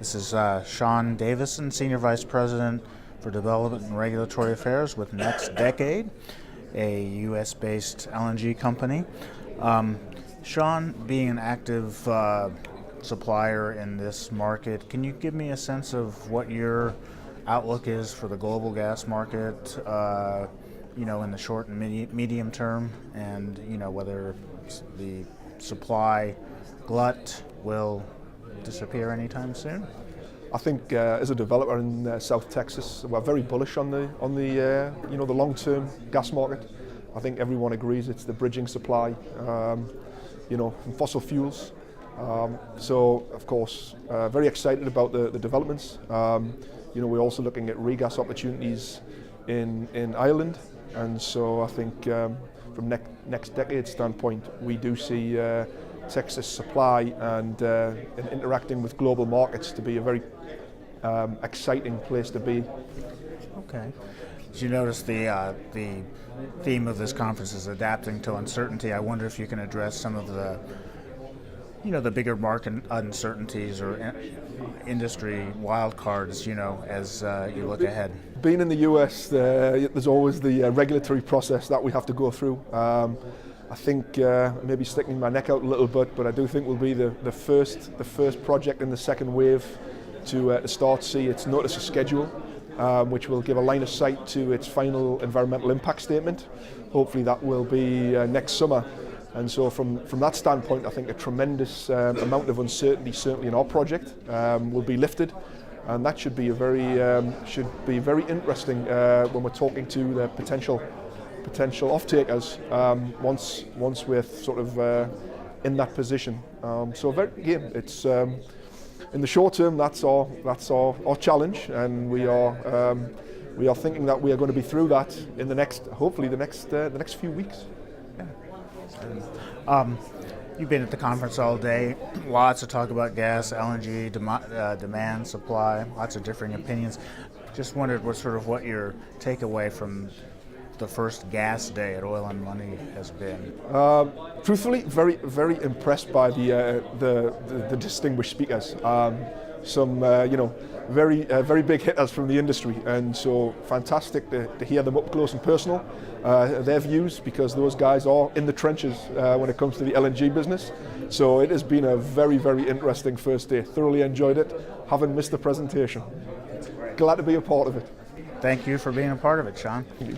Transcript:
This is Shaun Davison, Senior Vice President for Development and Regulatory Affairs with NextDecade, a U.S.-based LNG company. Shaun, being an active supplier in this market, can you give me a sense of what your outlook is for the global gas market, in the short and medium term, and whether the supply glut will disappear anytime soon? I think as a developer in South Texas, we're very bullish on the long-term gas market. I think everyone agrees it's the bridging supply, from fossil fuels. So of course, very excited about the developments. We're also looking at regas opportunities in Ireland, and so I think from NextDecade standpoint, we do see Texas supply and interacting with global markets to be a very exciting place to be. Okay. As you notice, the theme of this conference is adapting to uncertainty. I wonder if you can address some of the bigger market uncertainties or industry wildcards, as you look ahead. Being in the US, there's always the regulatory process that we have to go through. I think maybe sticking my neck out a little bit, but I do think we'll be the first project in the second wave to start see its notice of schedule, which will give a line of sight to its final environmental impact statement. Hopefully that will be next summer. And so from that standpoint, I think a tremendous amount of uncertainty, certainly in our project, will be lifted. And that should be very interesting when we're talking to the potential off-takers once we're sort of in that position. It's in the short term, that's our challenge, and we are thinking that we are going to be through that in the next few weeks. Yeah. You've been at the conference all day. Lots of talk about gas, LNG, demand, supply, lots of differing opinions. Just wondered what your takeaway from the first gas day at Oil and Money has been. Truthfully, very, very impressed by the distinguished speakers. Some very big hitters from the industry, and so fantastic to hear them up close and personal, their views, because those guys are in the trenches when it comes to the LNG business. So it has been a very, very interesting first day. Thoroughly enjoyed it. Haven't missed the presentation. Glad to be a part of it. Thank you for being a part of it, Shaun. Thank you.